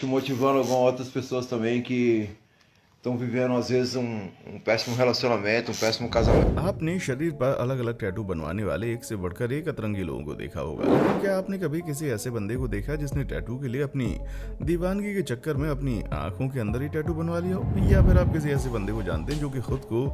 motivando outras pessoas também que estão vivendo às vezes um péssimo relacionamento, um péssimo casamento. आपने शरीर पर अलग अलग टैटू बनवाने वाले एक से बढ़कर एक अतरंगी लोगों को देखा होगा, लेकिन क्या आपने कभी किसी ऐसे बंदे को देखा जिसने टैटू के लिए अपनी दीवानगी के चक्कर में अपनी आंखों के अंदर ही टैटू बनवा लिया हो? या फिर आप किसी ऐसे बंदे को जानते हैं जो कि खुद को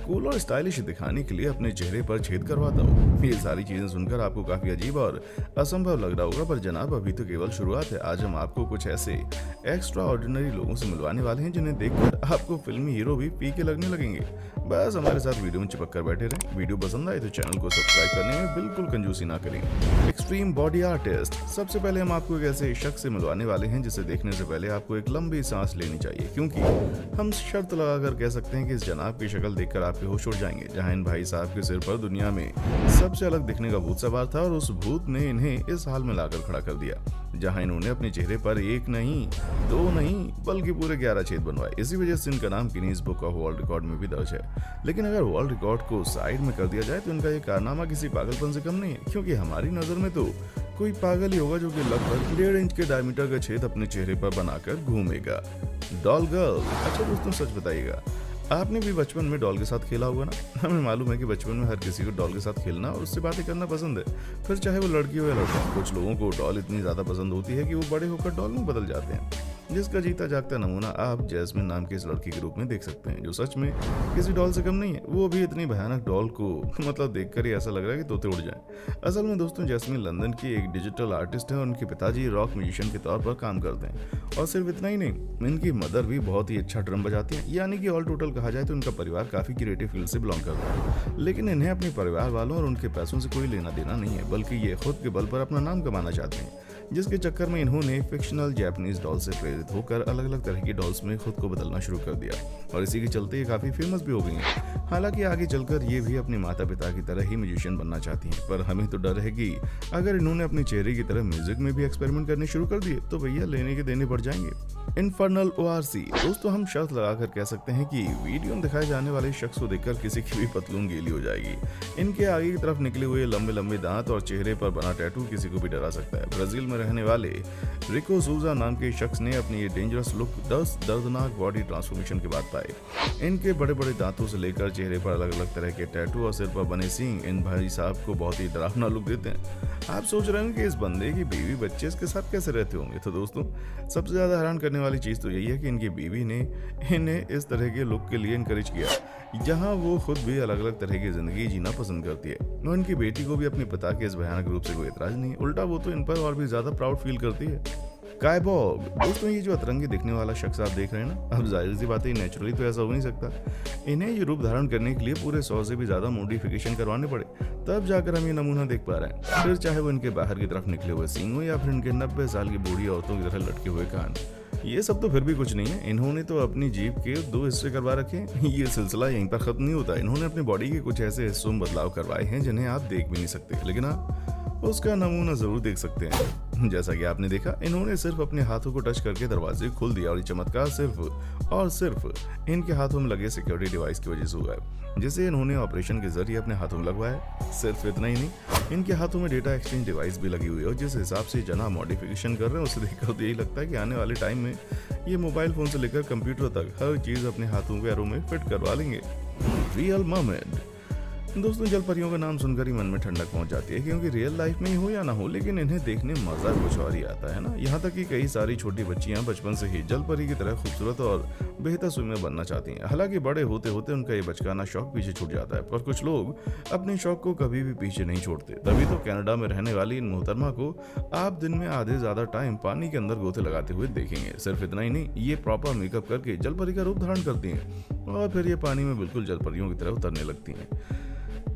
कूल और स्टाइलिश दिखाने के लिए अपने चेहरे पर छेद करवाता हो? ये सारी चीजें सुनकर आपको काफी अजीब और असंभव लग रहा होगा, पर जनाब अभी तो केवल शुरुआत है। आज हम आपको कुछ ऐसे एक्स्ट्रा ऑर्डिनरी लोगों से मिलवाने वाले हैं जिन्हें देखकर आपको फिल्मी हीरो भी पी के लगने लगेंगे। बस हमारे साथ वीडियो में चिपक कर बैठे रहें। वीडियो पसंद आए तो चैनल को सब्सक्राइब करने में बिल्कुल कंजूसी ना करें। Extreme body artist. सबसे पहले हम आपको एक ऐसे शख्स से मिलवाने वाले हैं जिसे देखने से पहले आपको एक लंबी सांस लेनी चाहिए, क्योंकि हम शर्त लगाकर कह सकते हैं कि इस जनाब की शक्ल देखकर आपके होश उड़ जाएंगे। जहां इन भाई साहब के सिर पर दुनिया में सबसे अलग दिखने का भूत सवार था और उस भूत ने इन्हें इस हाल में लाकर खड़ा कर दिया, जहां इन्होंने अपने चेहरे पर एक नहीं, दो नहीं, बल्कि पूरे 11 छेद बनवाए। इसी वजह से इनका नाम Guinness book of world record में भी दर्ज है। लेकिन अगर वर्ल्ड रिकॉर्ड को साइड में कर दिया जाए तो इनका ये कारनामा किसी पागलपन से कम नहीं है, क्योंकि हमारी नजर में तो कोई पागल ही होगा जो कि लगभग 1.5 इंच के डायमीटर का छेद अपने चेहरे पर बनाकर घूमेगा। Doll girl. अच्छा दोस्तों, सच बताइएगा, आपने भी बचपन में डॉल के साथ खेला होगा ना? हमें मालूम है कि बचपन में हर किसी को डॉल के साथ खेलना और उससे बातें करना पसंद है, फिर चाहे वो लड़की हो या लड़का। कुछ लोगों को डॉल इतनी ज्यादा पसंद होती है कि वो बड़े होकर डॉल में बदल जाते हैं, जिसका जीता जागता नमूना आप जैस्मिन नाम की इस लड़की के रूप में देख सकते हैं, जो सच में किसी डॉल से कम नहीं है। वो भी इतनी भयानक डॉल को मतलब देखकर ही ऐसा लग रहा है कि तोते उड़ जाएं। असल में दोस्तों, जैस्मिन लंदन की एक डिजिटल आर्टिस्ट है और उनके पिताजी रॉक म्यूजिशियन के तौर पर काम करते हैं। और सिर्फ इतना ही नहीं, इनकी मदर भी बहुत ही अच्छा ड्रम बजाती है, यानी कि ऑल टोटल कहा जाए तो इनका परिवार काफी क्रिएटिव फील्ड से बिलोंग करता है। लेकिन इन्हें अपने परिवार वालों और उनके पैसों से कोई लेना देना नहीं है, बल्कि ये खुद के बल पर अपना नाम कमाना चाहते हैं, जिसके चक्कर में इन्होंने फिक्शनल जापानीज डॉल से प्रेरित होकर अलग अलग तरह की डॉल्स में खुद को बदलना शुरू कर दिया, और इसी के चलते ये काफी फेमस भी हो गई हैं। हालांकि आगे चलकर ये भी अपने माता पिता की तरह ही म्यूजिशियन बनना चाहती हैं, पर हमें तो डर है कि अगर इन्होंने अपने चेहरे की तरह म्यूजिक में भी एक्सपेरिमेंट करने शुरू कर दिए तो भैया लेने के देने बढ़ जाएंगे। Infernal ORC. दोस्तों, हम शर्त लगाकर कह सकते हैं कि वीडियो में दिखाए जाने वाले शख्स को देखकर किसी की भी पतलून गीली हो जाएगी। इनके आगे की तरफ निकले हुए लंबे लंबे दांत और चेहरे पर बना टैटू किसी को भी डरा सकता है। ब्राजील में रहने वाले रिको सूजा नाम के शख्स ने अपनी ये डेंजरस लुक 10 दर्दनाक बॉडी ट्रांसफॉर्मेशन के बाद पाए। इनके बड़े बड़े दांतों से लेकर चेहरे पर अलग अलग तरह के टैटू और सिर पर बने सींग इन भाई साहब को बहुत ही डरावना लुक देते हैं। आप सोच रहे हैं कि इस बंदे की बीवी बच्चे इसके साथ कैसे रहते होंगे? तो दोस्तों, सबसे ज्यादा हैरान करने वाली चीज तो यही है कि इनकी बीवी ने इन्हें इस तरह के लुक के लिए इनकरेज किया, जहां वो खुद भी अलग अलग तरह की जिंदगी जीना पसंद करती है। और इनकी बेटी को भी अपने पिता के इस भयानक रूप से कोई एतराज नहीं है, उल्टा वो तो इन पर और भी ज्यादा प्राउड फील करती है। कायबॉग। दोस्तों, ये जो अतरंगी दिखने वाला शख्स आप देख रहे हैं ना, अब जाहिर सी बात है नेचुरली तो ऐसा हो नहीं सकता। इन्हें ये रूप धारण करने के लिए पूरे 100 से भी ज्यादा मॉडिफिकेशन करवाने पड़े, तब जाकर हम ये नमूना देख पा रहे हैं। फिर चाहे वो इनके बाहर की तरफ निकले हुए सींग हो या फिर इनके 90 साल की बूढ़ी औरतों की तरह लटके हुए कान, ये सब तो फिर भी कुछ नहीं है। इन्होंने तो अपनी जीभ के 2 हिस्से करवा रखे हैं। ये सिलसिला यहीं पर खत्म नहीं होता। इन्होंने अपनी बॉडी के कुछ ऐसे हिस्सों में बदलाव करवाए हैं जिन्हें आप देख भी नहीं सकते, लेकिन आप उसका नमूना जरूर देख सकते हैं। जैसा कि आपने देखा, इन्होंने सिर्फ अपने हाथों को टच करके दरवाजे खोल दिया और ये चमत्कार सिर्फ और सिर्फ इनके हाथों में लगे सिक्योरिटी डिवाइस की वजह से हुआ है, जिसे इन्होंने ऑपरेशन के जरिए अपने हाथों में लगवाया। सिर्फ इतना ही नहीं, इनके हाथों में डेटा एक्सचेंज डिवाइस भी लगी हुई है, और जिस हिसाब से जनाब मॉडिफिकेशन कर रहे हैं उसे देखकर तो यही लगता है कि आने वाले टाइम में ये मोबाइल फोन से लेकर कंप्यूटर तक हर चीज अपने हाथों पैरों में फिट करवा लेंगे। Real mermaid. दोस्तों, जल परियों का नाम सुनकर ही मन में ठंडक पहुंच जाती है, क्योंकि रियल लाइफ में ही हो या ना हो, लेकिन इन्हें देखने में मजा कुछ और ही आता है ना। यहाँ तक कि कई सारी छोटी बच्चियां बचपन से ही जल परी की तरह खूबसूरत और बेहतर स्विमर बनना चाहती हैं। हालांकि बड़े होते होते उनका ये बचकाना शौक पीछे छूट जाता है, पर कुछ लोग अपने शौक को कभी भी पीछे नहीं छोड़ते। तभी तो कनाडा में रहने वाली इन मोहतरमा को आप दिन में आधे ज्यादा टाइम पानी के अंदर गोते लगाते हुए देखेंगे। सिर्फ इतना ही नहीं, ये प्रॉपर मेकअप करके जल परी का रूप धारण करती हैं और फिर ये पानी में बिल्कुल जल परियों की तरह उतरने लगती हैं।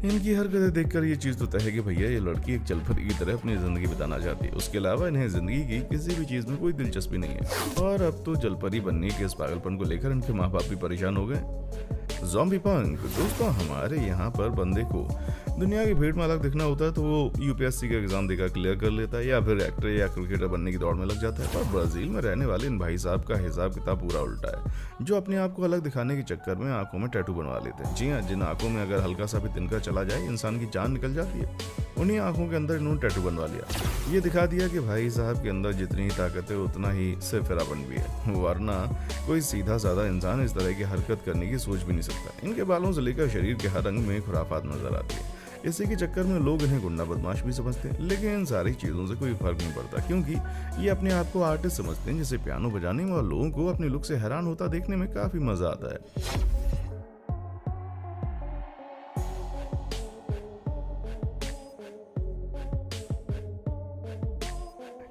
इनकी हरकतें देखकर ये चीज तो तय है कि भैया ये लड़की एक जलपरी की तरह अपनी जिंदगी बिताना चाहती है। उसके अलावा इन्हें जिंदगी की किसी भी चीज में कोई दिलचस्पी नहीं है, और अब तो जलपरी बनने के इस पागलपन को लेकर इनके माँ बाप भी परेशान हो गए। ज़ॉम्बी पंक। दोस्तों, हमारे यहाँ पर बंदे को दुनिया की भीड़ में अलग दिखना होता है तो वो यूपीएससी का एग्जाम देकर क्लियर कर लेता है, या फिर एक्टर या क्रिकेटर बनने की दौड़ में लग जाता है। पर ब्राजील में रहने वाले इन भाई साहब का हिसाब किताब पूरा उल्टा है, जो अपने आप को अलग दिखाने के चक्कर में आंखों में टैटू बनवा लेते हैं। जी हाँ, जिन आंखों में अगर हल्का सा भी तिनका चला चला जाए इंसान की जान निकल जाती है। उन्हीं आंखों के अंदर इन्होंने टैटू बनवा लिया। ये दिखा दिया कि भाई साहब के अंदर जितनी ताकत है उतना ही सिरफिरापन भी है, वरना कोई सीधा साधा इंसान इस तरह की हरकत करने की सोच भी नहीं सकता। इनके बालों से लेकर शरीर के हर अंग में खुराफात नजर आती है। इसी के चक्कर में लोग इन्हें गुंडा बदमाश भी समझते हैं, लेकिन इन सारी चीज़ों से कोई फर्क नहीं पड़ता, क्योंकि ये अपने आप को आर्टिस्ट समझते हैं, जिसे पियानो बजाने में और लोगों को अपने लुक से हैरान होता देखने में काफ़ी मज़ा आता है।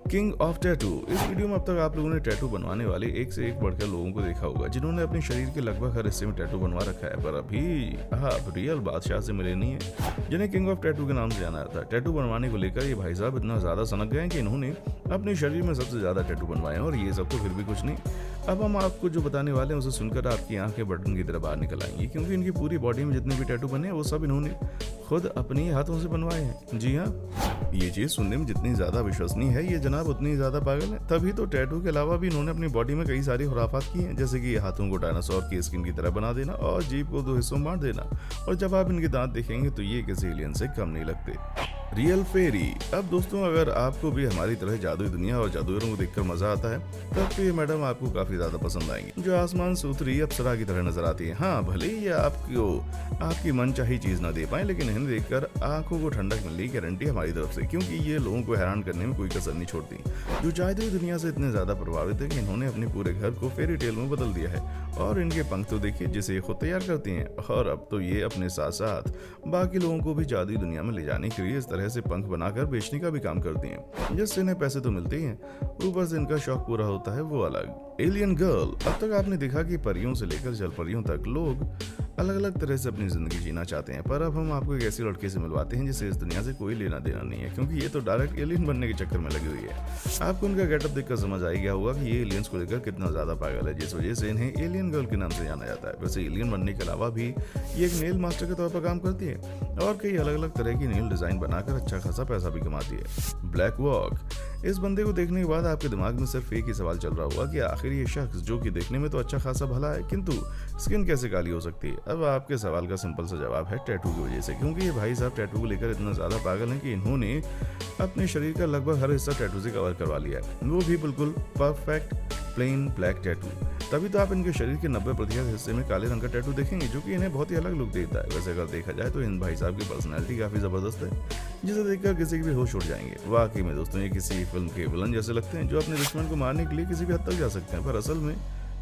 King of tattoo. इस वीडियो में अब तक आप लोगों ने टैटू बनवाने वाले एक से एक बढ़कर लोगों को देखा होगा, जिन्होंने अपने शरीर के लगभग हर हिस्से में टैटू बनवा रखा है, पर अभी आप रियल बादशाह से मिले नहीं है, जिन्हें किंग ऑफ टैटू के नाम से जाना जाता है। टैटू बनवाने को लेकर ये भाई साहब इतना ज्यादा सनक गए हैं कि इन्होंने अपने शरीर में सबसे ज्यादा टैटू बनवाए हैं, और ये सब तो फिर भी कुछ नहीं। अब हम आपको जो बताने वाले हैं उसे सुनकर आपकी आंखें बटन की तरह बाहर निकल आएंगी, क्योंकि इनकी पूरी बॉडी में जितने भी टैटू बने हैं वो सब इन्होंने खुद अपने हाथों से बनवाए हैं। जी हाँ, ये चीज सुनने में जितनी ज्यादा विश्वसनीय है, ये जनाब उतनी ज्यादा पागल है। तभी तो टैटू के अलावा भी इन्होंने अपनी बॉडी में कई सारी खुराफात की हैं, जैसे कि हाथों को डायनासोर की स्किन की तरह बना देना और जीभ को 2 हिस्सों में बांट देना, और जब आप इनके दांत देखेंगे तो ये किसी एलियन से कम नहीं लगते। रियल फेरी। अब दोस्तों, अगर आपको भी हमारी तरह जादुई दुनिया और जादूगरों को देखकर मजा आता है, तब तो ये मैडम आपको काफी ज्यादा पसंद आएंगी, जो आसमान से उतरी अप्सरा की तरह नजर आती है। हाँ, भले ही ये आपको आपकी मनचाही चीज ना दे पाए, लेकिन इन्हें देखकर आंखों को ठंडक मिलने की गारंटी हमारी तरफ से, क्योंकि ये लोगों को हैरान करने में कोई कसर नहीं छोड़ती। जो जादुई दुनिया से इतने ज्यादा प्रभावित है कि इन्होंने अपने पूरे घर को फेरी टेल में बदल दिया है। और इनके पंख तो देखिए, जिसे ये खुद तैयार करती हैं, और अब तो ये अपने साथ साथ बाकी लोगों को भी जादुई दुनिया में ले जाने के लिए इस तरह से पंख बनाकर बेचने का भी काम करती हैं, जिससे इन्हें पैसे तो मिलते ही हैं, ऊपर से इनका शौक पूरा होता है वो अलग। Alien girl. अब तक आपने देखा कि परियों से लेकर जल परियों तक लोग अलग अलग तरह से अपनी जिंदगी जीना चाहते हैं, पर अब हम आपको एक ऐसी लड़की से मिलवाते हैं जिसे इस दुनिया से कोई लेना देना नहीं है, क्योंकि ये तो डायरेक्ट एलियन बनने के चक्कर में लगी हुई है। आपको उनका गेटअप देखकर समझ आ गया होगा कि ये एलियंस को लेकर कितना ज्यादा पागल है, जिस वजह से इन्हें एलियन गर्ल के नाम से जाना जाता है। वैसे एलियन बनने के अलावा भी ये एक नेल मास्टर के तौर पर काम करती है, और कई अलग अलग तरह की नेल डिजाइन बनाकर अच्छा खासा पैसा भी कमाती है। Black walk. इस बंदे को देखने के बाद आपके दिमाग में सिर्फ एक ही सवाल चल रहा होगा कि आखिर ये शख्स, जो कि देखने में तो अच्छा खासा भला है, किंतु स्किन कैसे काली हो सकती है। अब आपके सवाल का सिंपल सा जवाब है टैटू की वजह से, क्योंकि ये भाई साहब टैटू को लेकर इतना ज्यादा पागल हैं कि इन्होंने अपने शरीर का लगभग हर हिस्सा टैटू से कवर करवा लिया है, वो भी बिल्कुल परफेक्ट प्लेन ब्लैक टैटू। तभी तो आप इनके शरीर के 90% हिस्से में काले रंग का टैटू देखेंगे, जो कि इन्हें बहुत ही अलग लुक देता है। वैसे अगर देखा जाए तो इन भाई साहब की पर्सनैलिटी काफी जबरदस्त है, जिसे देखकर किसी के भी होश उड़ जाएंगे। वाकई में दोस्तों, ये किसी फिल्म के विलन जैसे लगते हैं, जो अपने दुश्मन को मारने के लिए किसी भी हद तक जा सकते हैं, पर असल में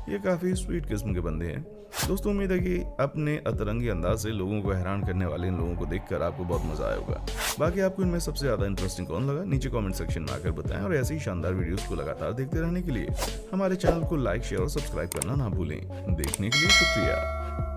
ये काफ़ी स्वीट किस्म के बंदे हैं। दोस्तों, उम्मीद है कि अपने अतरंगी अंदाज से लोगों को हैरान करने वाले इन लोगों को देखकर आपको बहुत मजा आया होगा। बाकी आपको इनमें सबसे ज़्यादा इंटरेस्टिंग कौन लगा, नीचे कमेंट सेक्शन में आकर बताएं, और ऐसी शानदार वीडियोस को लगातार देखते रहने के लिए हमारे चैनल को लाइक, शेयर और सब्सक्राइब करना ना भूलें। देखने के लिए शुक्रिया।